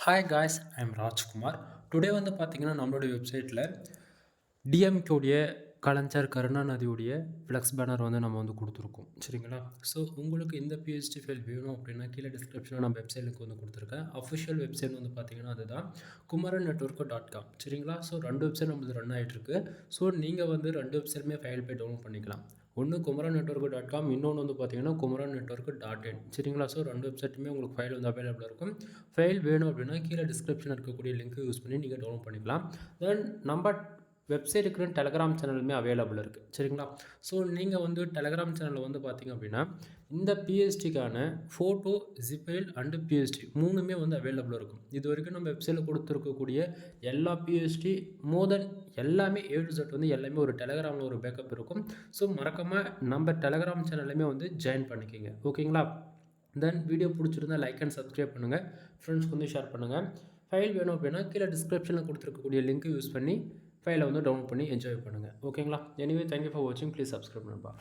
Hi guys, I'm Rajkumar. Today வந்து பார்த்தீங்கன்னா நம்மளுடைய வெப்சைட்டில் டிஎம்கேடைய கலைஞர் கருணாநிதியுடைய ஃப்ளெக்ஸ் பேனர் வந்து நம்ம வந்து கொடுத்துருக்கோம். சரிங்களா? ஸோ உங்களுக்கு இந்த பிஎஸ்டி ஃபைல் வேணும் அப்படின்னா கீழே டிஸ்கிரிப்ஷனில் நம்ம வெப்சைட்டுக்கு வந்து கொடுத்துருக்கேன். அஃபிஷியல் வெப்சைட் வந்து பார்த்தீங்கன்னா அதுதான் kumaranetwork.com. சரிங்களா? ஸோ 2 வெப்சைட் நம்மளுக்கு ரன் ஆகிட்டுருக்கு. ஸோ நீங்கள் வந்து 2 வெப்சைட்டுமே ஃபைல் போய் டவுன்லோட் பண்ணிக்கலாம். ஒன்று kumaranetwork.com, இன்னொன்று வந்து பார்த்தீங்கன்னா kumaranetwork.in. சரிங்களா? ஸோ 2 வெப்சைட்டுமே உங்களுக்கு ஃபைல் வந்து அவைலபிளாக இருக்கும். ஃபைல் வேணும் அப்படின்னா கீழே டிஸ்கிரிப்ஷனில் இருக்கக்கூடிய லிங்க் யூஸ் பண்ணி நீங்கள் டவுன்லோட் பண்ணிக்கலாம். தென் நம்ம வெப்சைட்டுக்குன்னு டெலகிராம் சேனலுமே அவைலபிள் இருக்குது. சரிங்களா? ஸோ நீங்கள் வந்து டெலகிராம் சேனலில் வந்து பார்த்தீங்க அப்படின்னா இந்த பிஎஸ்டிக்கான ஃபோட்டோ, ஜிபைல் அண்டு பிஎஸ்டி 3மே வந்து அவைலபிளாக இருக்கும். இது வரைக்கும் நம்ம வெப்சைட்டில் கொடுத்துருக்கக்கூடிய எல்லா பிஎஸ்டி மோர் எல்லாமே A to Z வந்து எல்லாமே ஒரு டெலகிராமில் ஒரு பேக்கப் இருக்கும். ஸோ மறக்காமல் நம்ம டெலகிராம் சேனல்லையுமே வந்து ஜாயின் பண்ணிக்கோங்க. ஓகேங்களா? தென் வீடியோ பிடிச்சிருந்தா லைக் அண்ட் சப்ஸ்கிரைப் பண்ணுங்கள். ஃப்ரெண்ட்ஸ்க்கு வந்து ஷேர் பண்ணுங்கள். ஃபைல் வேணும் அப்படின்னா கீழே டிஸ்கிரிப்ஷனில் கொடுத்துருக்கக்கூடிய லிங்க் யூஸ் பண்ணி ஃபைலை வந்து டவுன்லோட் பண்ணி என்ஜாய் பண்ணுங்கள். ஓகேங்களா? எனிவே தேங்க்யூ ஃபார் வாட்சிங். ப்ளீஸ் சப்ஸ்கிரைப் நண்பா.